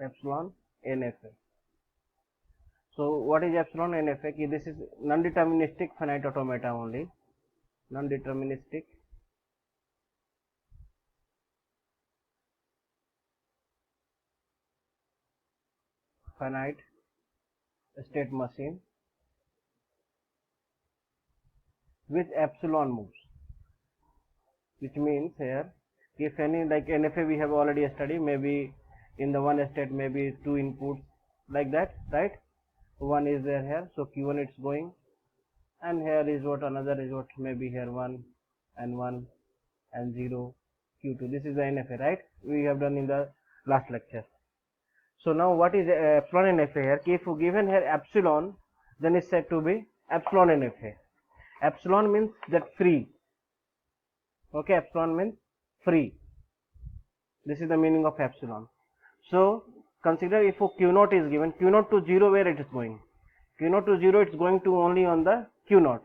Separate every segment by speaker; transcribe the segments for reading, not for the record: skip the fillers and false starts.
Speaker 1: epsilon NFA. So what is epsilon NFA? This is non-deterministic finite automata only. Non-deterministic finite state machine with epsilon moves, which means here if any, like NFA we have already studied, maybe in the one state maybe two inputs like that, right? One is there here, so Q1 it's going, and here is what another is what maybe here 1 and 0 Q2. This is the NFA, right? We have done in the last lecture. So now what is epsilon NFA here? If given here epsilon, then it's said to be epsilon NFA. Epsilon means that free. Okay, epsilon means free. This is the meaning of epsilon. So consider if Q0 is given, Q0 to 0, where it is going? Q0 to 0, it's going to only on the Q0,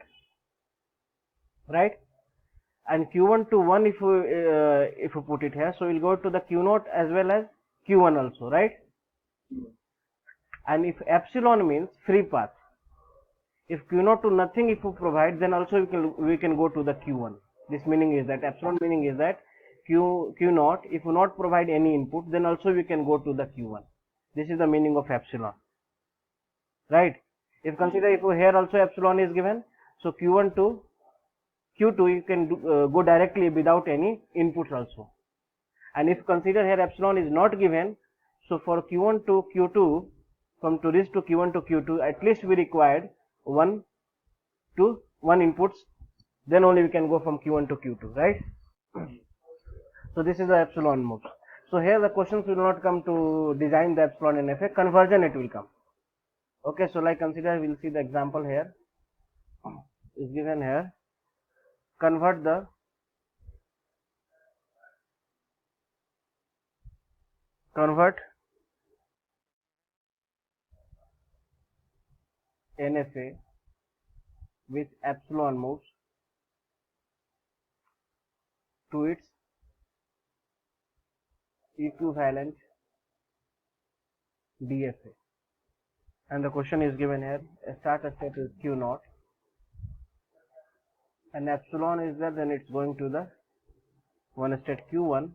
Speaker 1: right? And Q1 to 1, if you put it here, so we'll go to the Q0 as well as Q1 also, right? And if epsilon means free path, if Q0 to nothing if you provide, then also we can go to the Q1. This meaning is that epsilon meaning is that Q0, if you not provide any input, then also we can go to the Q1. This is the meaning of epsilon, right? If consider if here also epsilon is given, so Q1 to Q2 you can go directly without any inputs also. And if consider here epsilon is not given, so for Q1 to Q2, from to this to Q1 to Q2, at least we required one inputs, then only we can go from Q1 to Q2, right? So this is the epsilon move. So here the questions will not come to design the epsilon NFA, conversion it will come. Okay, so like consider, we'll see the example here is given here. Convert the NFA with epsilon moves to its equivalent DFA. And the question is given here, a starter state is Q0 and epsilon is there, then it's going to the one state Q1,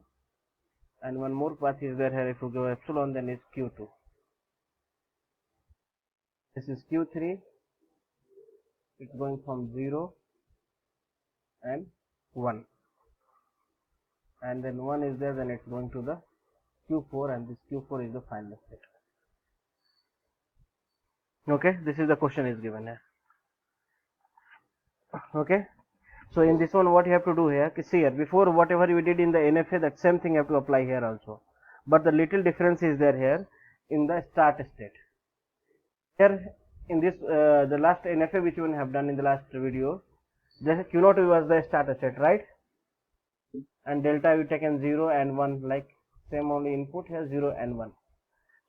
Speaker 1: and one more path is there here. If you go epsilon, then it's Q2. This is Q3, it's going from 0 and 1, and then 1 is there, then it's going to the Q4, and this Q4 is the final state. Okay, this is the question is given here. Okay, so in this one what you have to do here, see here, before whatever you did in the NFA, that same thing you have to apply here also, but the little difference is there here in the start state. Here in this the last NFA which we have done in the last video, the Q0 was the start state, right? And delta we taken 0 and 1, like same only input here 0 and 1.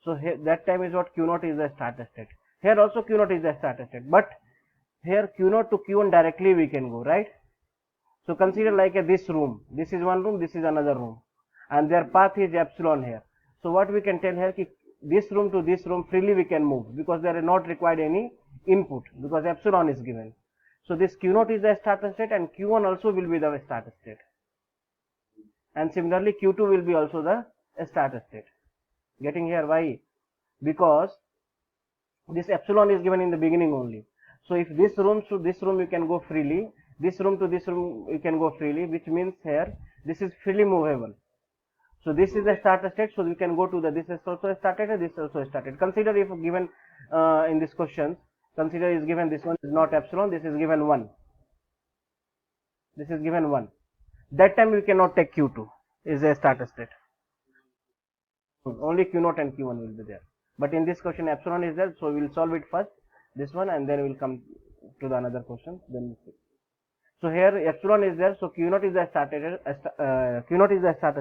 Speaker 1: So here that time is what Q0 is the start state. Here also Q0 is the start state, but here Q0 to Q1 directly we can go, right? So consider like this room, this is one room, this is another room, and their path is epsilon here. So what we can tell here, this room to this room freely we can move, because there is not required any input, because epsilon is given. So this Q0 is the starter state, and Q1 also will be the starter state, and similarly Q2 will be also the starter state. Getting here? Why? Because this epsilon is given in the beginning only. So if this room to this room you can go freely, this room to this room you can go freely, which means here this is freely movable. So this is the starter state, so we can go to the, this is also started and this also started. Consider if given in this question, consider is given this one is not epsilon, this is given 1. This is given 1. That time we cannot take Q2 is a starter state. Only Q0 and Q1 will be there. But in this question epsilon is there, so we will solve it first, this one, and then we will come to the another question. Then we'll see. So here epsilon is there, so Q0 is the starter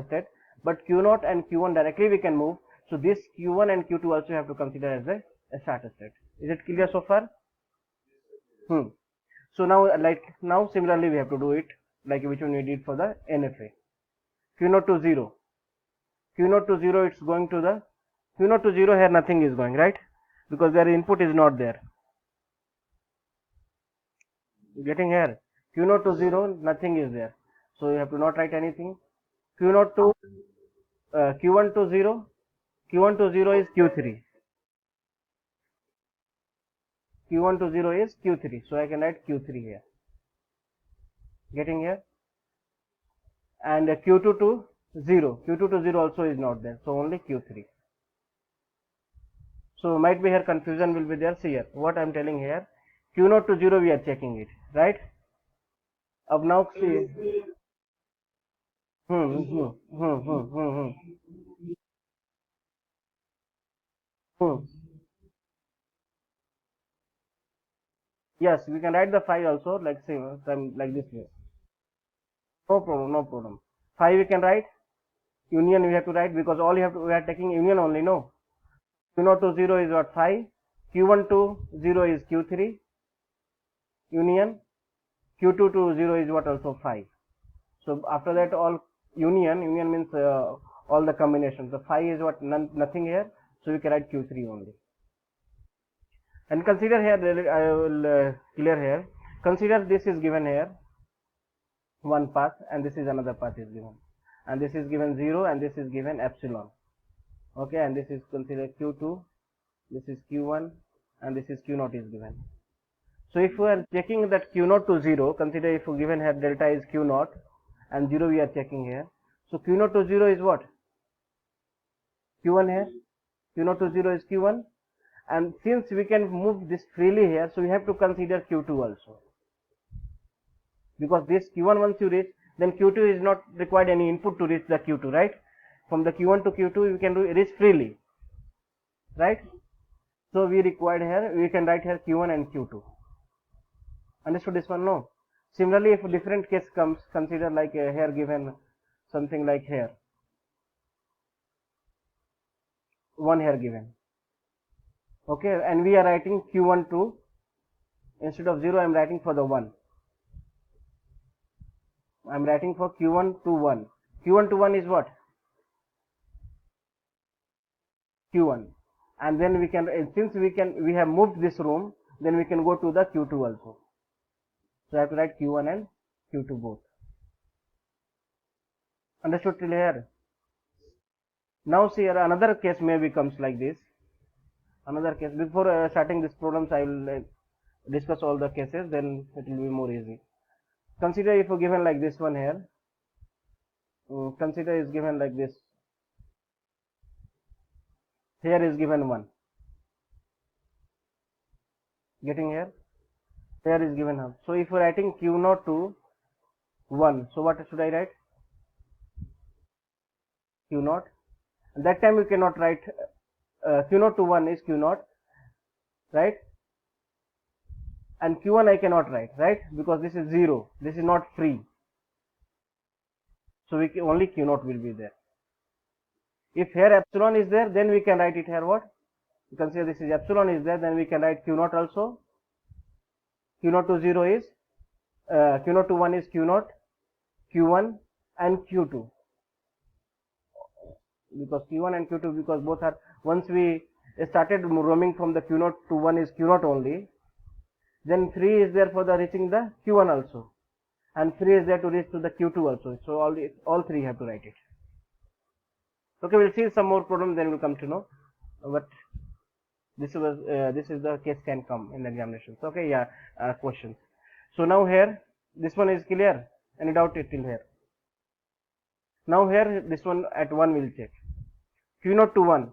Speaker 1: state, but Q0 and Q1 directly we can move. So this Q1 and Q2 also have to consider as a starter state. Is it clear so far? So now similarly we have to do it like which one we did for the NFA. Q0 to 0. Q0 to 0 it's going to the Q0 to 0 here nothing is going, right? Because their input is not there. Getting here? Q0 to 0 nothing is there. So you have to not write anything. Q0 to Q1 to 0. Q1 to 0 is Q3. Q1 to 0 is Q3. So I can write Q3 here. Getting here? And Q2 to 0. Q2 to 0 also is not there. So only Q3. So might be here confusion will be there. See here. What I am telling here. Q0 to 0 we are checking it. Right? Ab now see. Hmm, hmm, hmm, hmm, hmm, hmm. Hmm. Yes, we can write the 5 also, like say, like this way. No problem, no problem. 5 we can write, union we have to write because all you have to, we are taking union only, no? Q0 to 0 is what? 5. Q1 to 0 is Q3, union. Q2 to 0 is what? Also 5. So after that all union means all the combinations. The 5 is what? Nothing here, so we can write Q3 only. And consider here, I will clear here. Consider this is given here, one path, and this is another path is given, and this is given 0 and this is given epsilon. Okay, and this is considered Q2, this is Q1, and this is Q0 is given. So if we are checking that Q0 to 0, consider if we given here delta is Q0 and 0 we are checking here. So Q0 to 0 is what? Q1 here. Q0 to 0 is Q1, and since we can move this freely here, so we have to consider Q2 also, because this Q1 once you reach, then Q2 is not required any input to reach the Q2, right? From the Q1 to Q2 we can reach freely, right? So we required here, we can write here Q1 and Q2. Understood this one? No. Similarly, if a different case comes, consider like here given something like here, 1 here given. Okay, and we are writing Q1 to, instead of 0 I am writing for the 1. I am writing for Q1 to 1. Q1 to 1 is what? Q1. And then we can, since we have moved this room, then we can go to the Q2 also. So I have to write Q1 and Q2 both. Understood till here? Now see here another case maybe comes like this. Another case, before starting this problems I will discuss all the cases, then it will be more easy. Consider if given like this one here, consider is given like this, here is given 1, getting here, here is given half. So if we are writing Q0 to 1, so what should I write? Q0. At that time we cannot write Q0 to 1 is Q0, right? And Q1 I cannot write, right? Because this is 0, this is not free. So only Q0 will be there. If here epsilon is there, then we can write it here what? You consider this is epsilon is there, then we can write Q0 also. Q0 to 0 is, Q0 to 1 is Q0, Q1 and Q2. Because Q1 and Q2, because both are, once we started roaming from the Q0 to 1 is Q0 only, then 3 is there for the reaching the Q1 also, and 3 is there to reach to the Q2 also. So all 3 have to write it. Okay, we'll see some more problems, then we'll come to know. But this is the case can come in the examinations. Okay, yeah, questions. So now here, this one is clear. Any doubt it till here? Now here, this one at 1 we'll check. Q0 to 1.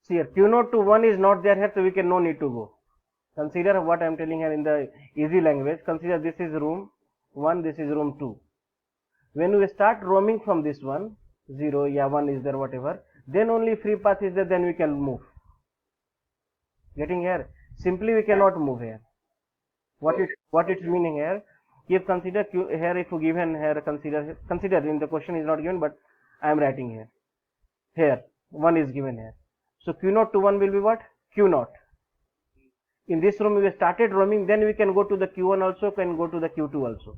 Speaker 1: See here, Q0 to 1 is not there here, so we can no need to go. Consider what I am telling here in the easy language. Consider this is room 1, this is room 2. When we start roaming from this one, 0, yeah, 1 is there, whatever, then only free path is there, then we can move. Getting here? Simply we cannot move here. What it's meaning here? If consider here, if given here, consider in the question is not given, but I am writing here. Here 1 is given here. So Q0 to 1 will be what? Q0. In this room we started roaming, then we can go to the Q1 also, can go to the Q2 also.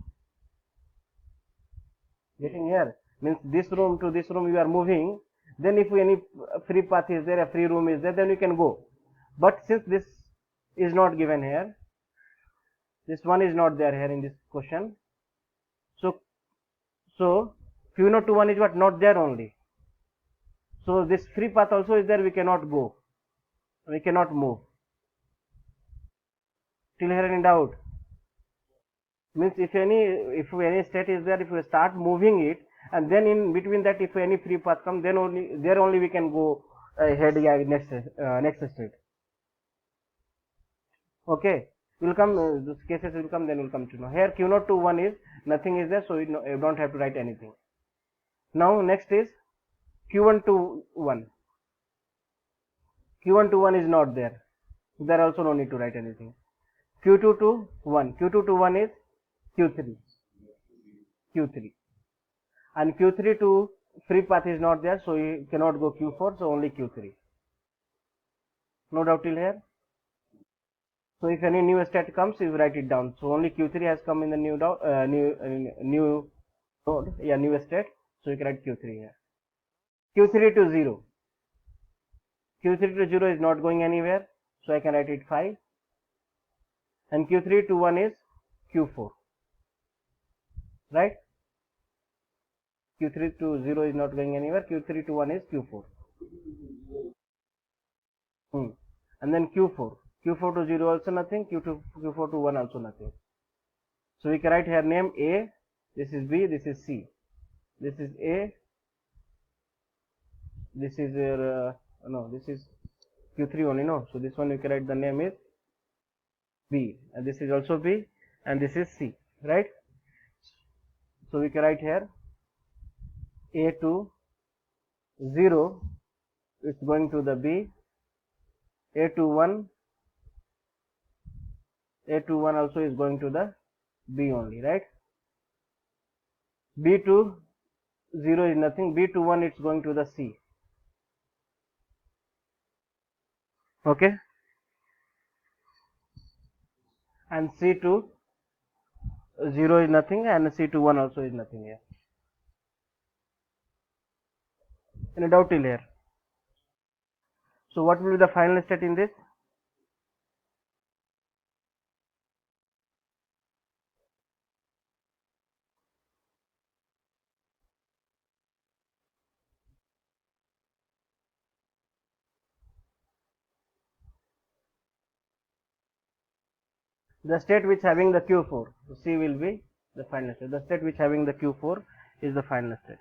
Speaker 1: Getting here? Means this room to this room we are moving, then if any free path is there, a free room is there, then we can go. But since this is not given here, this one is not there here in this question, so Q0 to 1 is what? Not there only. So this free path also is there, we cannot go, we cannot move. Till here any doubt? Means if any state is there, if we start moving it, and then in between that if any free path comes, then only we can go ahead, next state. Okay, will come, those cases will come, then we'll come to know. Here Q0 to 1 is nothing is there, so you don't have to write anything. Now next is Q1 to 1. Q1 to 1 is not there, there also no need to write anything. Q2 to 1, Q2 to 1 is Q3, and Q3 to free path is not there, so you cannot go Q4, so only Q3. No doubt till here? So if any new state comes, you write it down. So only Q3 has come in the new node, new state, so you can write Q3 here. Q3 to 0. Q3 to 0 is not going anywhere, so I can write it 5. And Q3 to 1 is Q4. Right? Q3 to 0 is not going anywhere, Q3 to 1 is Q4. And then Q4 to 0 also nothing, Q4 to 1 also nothing. So we can write here name A, this is B, this is C, this is A, this is no, this is Q3 only, no, so this one we can write the name is B, and this is also B, and this is C, right? So we can write here A to 0 is going to the B, A to 1 also is going to the B only, right? B to 0 is nothing, B to 1 it's going to the C. Okay, and C to 0 is nothing, and C to 1 also is nothing here. Any doubt till here? So what will be the final state in this? The state which having the Q4, so C will be the final state. The state which having the Q4 is the final state.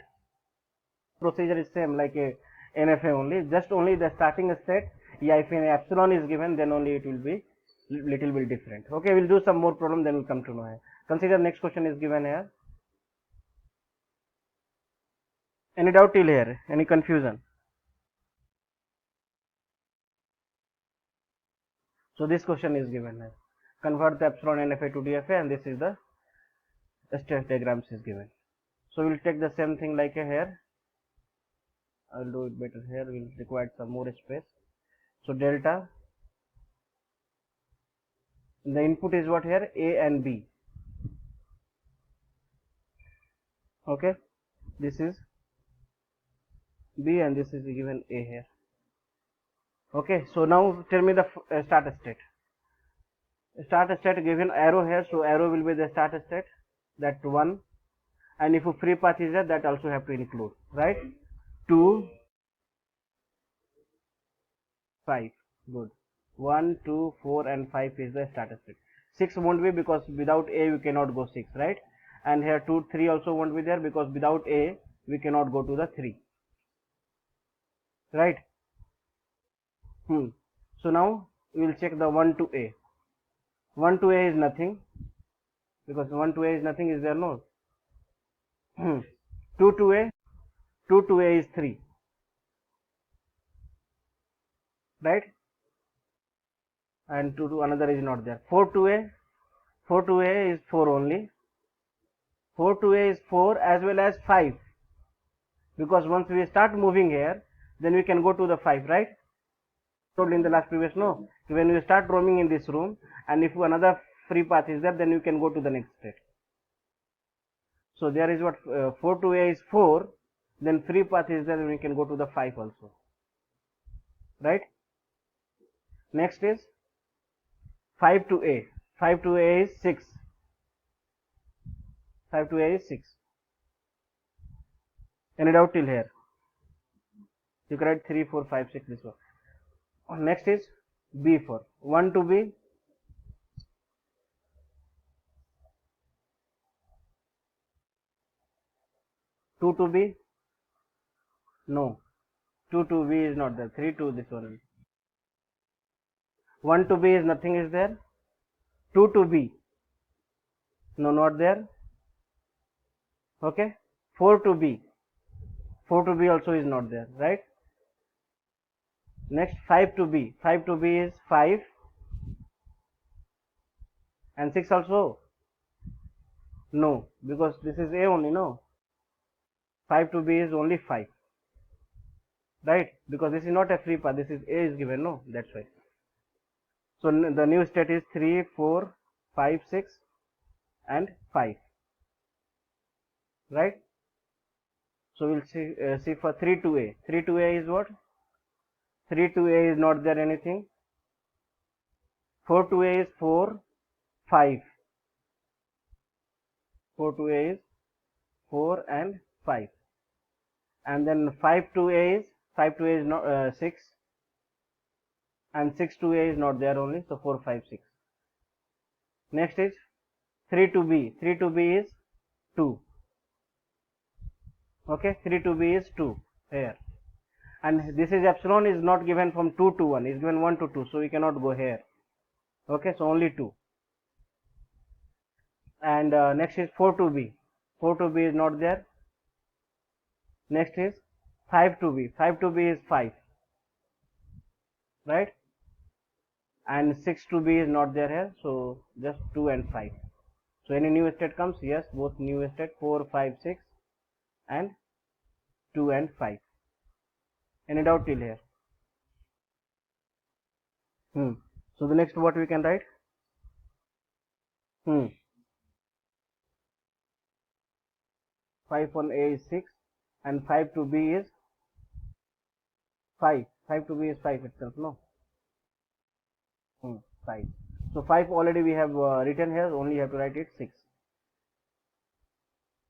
Speaker 1: Procedure is same like a NFA only, just only the starting state. Yeah, if an epsilon is given, then only it will be little bit different. Okay, we'll do some more problem, then we'll come to know here. Consider next question is given here. Any doubt till here? Any confusion? So this question is given here. Convert the epsilon NFA to DFA, and this is the state diagrams is given. So we'll take the same thing like here. I'll do it better here. We'll require some more space. So delta. The input is what here? A and B. Okay. This is B and this is given A here. Okay. So now tell me the start state. Start state given arrow here. So arrow will be the start state. That 1. And if a free path is there, that also have to include. Right? 2, 5. Good. 1, 2, 4 and 5 is the start state. 6 won't be because without A we cannot go 6, right? And here 2, 3 also won't be there because without A we cannot go to the 3. Right? So now we will check the 1 to A. 1 to A is nothing because 1 to A is nothing, is there? No. 2 to A is 3. Right? And 2 to another is not there. 4 to A is 4 only. 4 to A is 4 as well as 5, because once we start moving here, then we can go to the 5, right? Told in the last previous, no, when we start roaming in this room, and if another free path is there, then you can go to the next state. So there is what 4 to A is 4, then free path is there, then we can go to the 5 also, right? Next is 5 to A. 5 to A is 6. 5 to A is 6. Any doubt till here? You can write 3, 4, 5, 6 this one. Next is B4. 1 to B. 2 to B. No. 2 to B is not there. 3 to this one. 1 to B is nothing is there. 2 to B. No, not there. Okay. 4 to B. 4 to B also is not there, right? Next 5 to B. 5 to B is 5 and 6 also. No, because this is A only, no. 5 to B is only 5, right? Because this is not a free path, this is A is given, no, that's why. So the new state is 3, 4, 5, 6 and 5, right? So we'll see for 3 to A. 3 to A is what? 3 to A is not there anything. 4 to A is 4, 5. 4 to A is 4 and 5. And then 5 to A is not 6, and 6 to A is not there only, so 4, 5, 6. Next is 3 to B. 3 to B is 2. Okay, 3 to B is 2 here. And this is epsilon is not given from 2 to 1, is given 1 to 2, so we cannot go here. Okay, so only 2. And next is 4 to B. 4 to B is not there. Next is 5 to B. 5 to B is 5, right? And 6 to B is not there here, so just 2 and 5. So any new state comes? Yes, both new state 4, 5, 6 and 2 and 5. Any doubt till here? So the next what we can write? 5 on A is 6 and 5 to B is 5. 5 to B is 5 itself, no? 5. So 5 already we have written here, only you have to write it 6.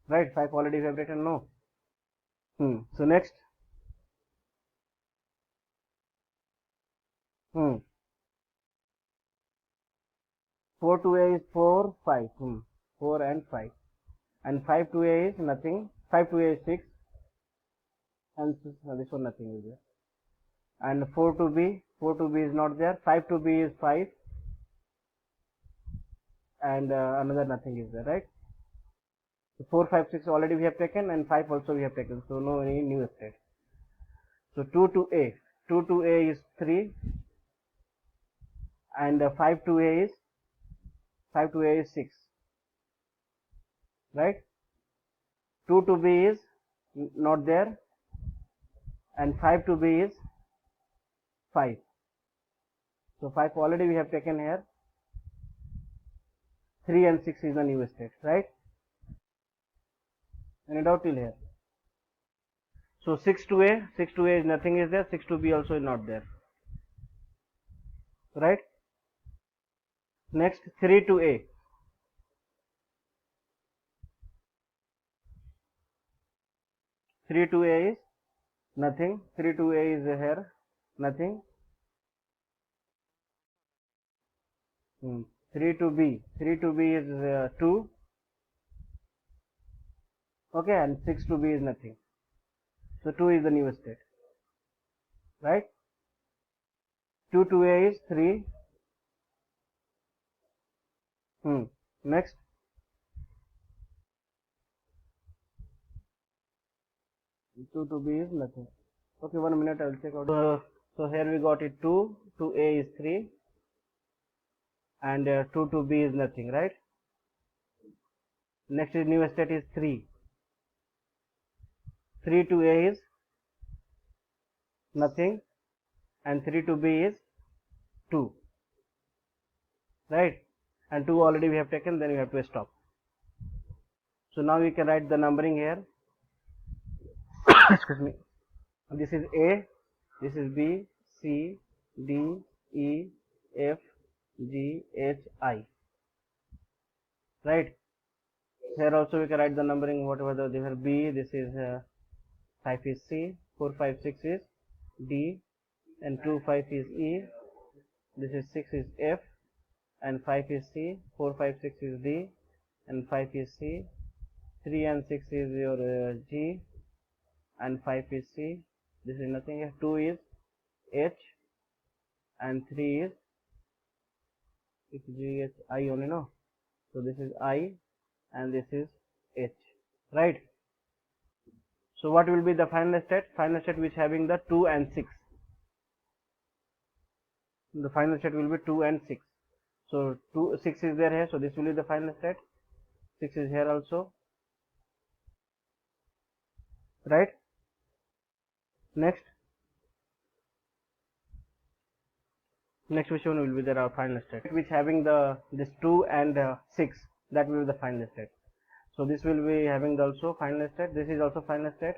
Speaker 1: Right, 5 already we have written, no? So next. 4 to A is 4, 5. 4 and 5. And 5 to A is nothing. 5 to A is 6. And this one nothing is there. And 4 to B is not there. 5 to B is 5. And another nothing is there, right? So 4, 5, 6 already we have taken, and 5 also we have taken. So no any new state. So 2 to A. 2 to A is 3. And 5 to A is 6, right? 2 to B is not there, and 5 to B is 5. So 5 already we have taken here. 3 and 6 is the new state, right? Any doubt till here? So 6 to A is nothing is there. 6 to B also is not there, right? Next 3 to A. 3 to A is nothing. 3 to A is here, nothing. 3 to B. 3 to B is 2. Okay, and 6 to B is nothing. So 2 is the new state, right? 2 to A is 3. Next. 2 to B is nothing. Okay, 1 minute, I will check out. So here we got it 2 to A is 3 and 2 to B is nothing, right? Next is new state is 3. 3 to A is nothing and 3 to B is 2, right? And 2 already we have taken, then we have to stop. So now we can write the numbering here. excuse me, this is A, this is B, C, D, E, F, G, H, I, right? Here also we can write the numbering whatever the differ. B, this is 5 is C, 4, 5, 6 is D, and 2, 5 is E, this is 6 is F, and 5 is C, 4, 5, 6 is D, and 5 is C, 3 and 6 is your G, and 5 is C, this is nothing, 2 is H, and 3 is G, H, I only, no? So this is I, and this is H, right? So what will be the final state? Final state which having the 2 and 6. The final state will be 2 and 6. So 6 is there here, so this will be the final state. 6 is here also, right? Next which one will be there, our final state which having the this 2 and 6, that will be the final state. So this will be having the also final state. This is also final state,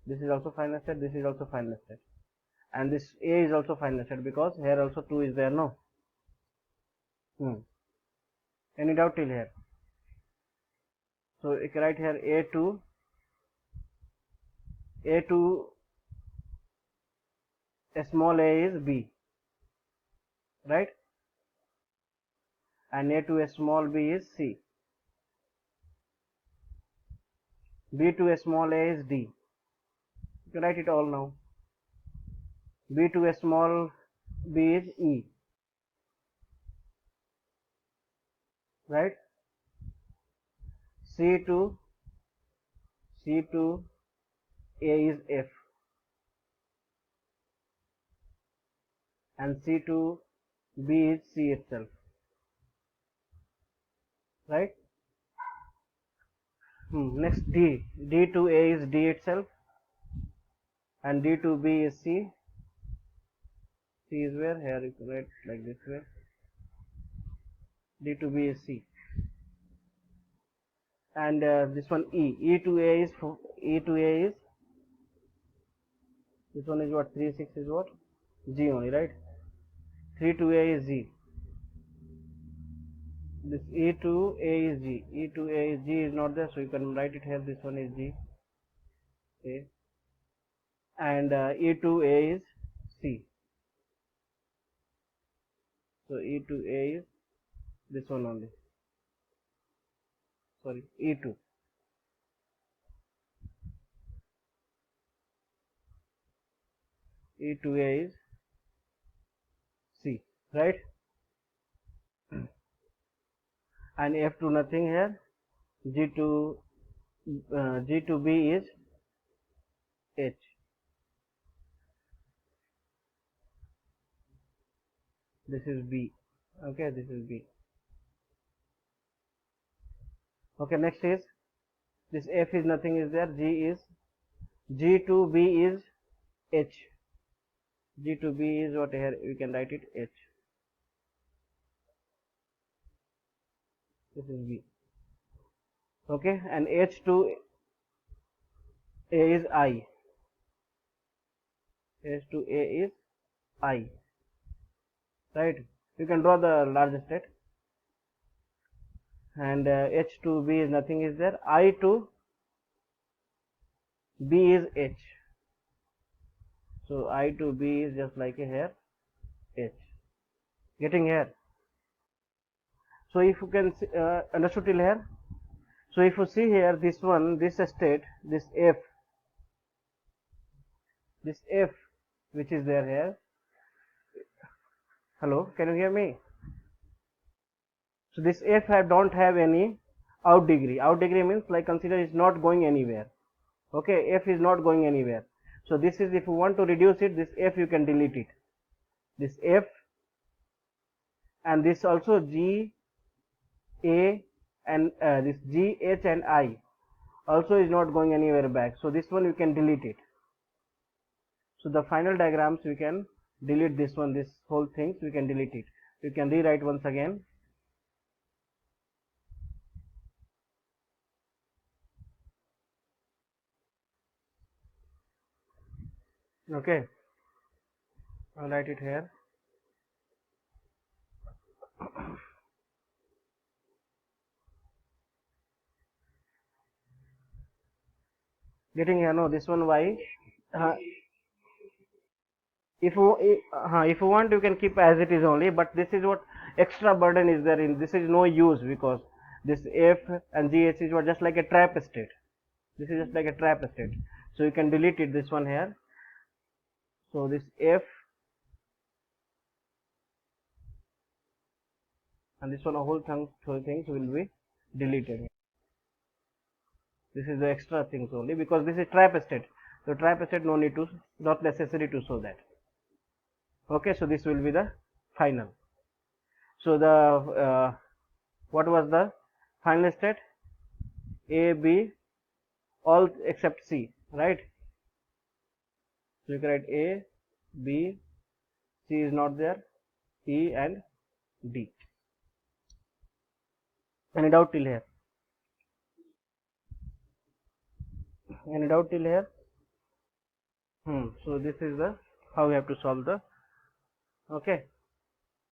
Speaker 1: this is also final state, this is also final state, and this A is also final state because here also 2 is there, no? Any doubt till here? So you can write here A2 a small a is B, right? And A2 a small b is C. B2 a small a is D. You can write it all now. B2 a small b is E, right? C2 a is F, and C2 b is C itself, right? Next D2 a is D itself, and D2 b is C. C is where? Here you can write like this way. D2 b is C, and this one E2 a is this one is what? 3 6 is what? G only, right? 3 2 a is G. This E2 a is G. E2 a is G is not there, so you can write it here. This one is G, A, and E2 a is C. So E2 a is this one only. Sorry, E2. E2A is C, right? And F2 nothing here. G2B is H. This is B. Okay, this is B. Okay, next is this F is nothing is there. G2B is H. G2B is what here we can write it H. This is B. Okay, and H2A is I. H2A is I. Right? You can draw the large state. And H2B is nothing is there. I2B is H. So I2B is just like a here H. Getting here. So if you can see, understood till here. So if you see here this one, this state, this F which is there here. Hello, can you hear me? So this F don't have any out degree. Out degree means like consider is not going anywhere. Okay, F is not going anywhere. So this is, if you want to reduce it, this F you can delete it. This F and this also G, A and this G, H and I also is not going anywhere back. So this one you can delete it. So the final diagrams we can delete this one, this whole things we can delete it. You can rewrite once again. Okay, I'll write it here. Getting here? No, this one y. Uh, if you want, you can keep as it is only, but this is what extra burden is there in this. Is no use because this f and gh is what just like a trap state. This is just like a trap state, so you can delete it, this one here. So this f and this one, whole things will be deleted. This is the extra things only because this is trap state. So trap state, no need to, not necessary to show that. Okay, so this will be the final. So the what was the final state? A, B, all except C, right? So you can write A, B, C is not there, E and D. Any doubt till here? Any doubt till here? So this is the how we have to solve the, okay.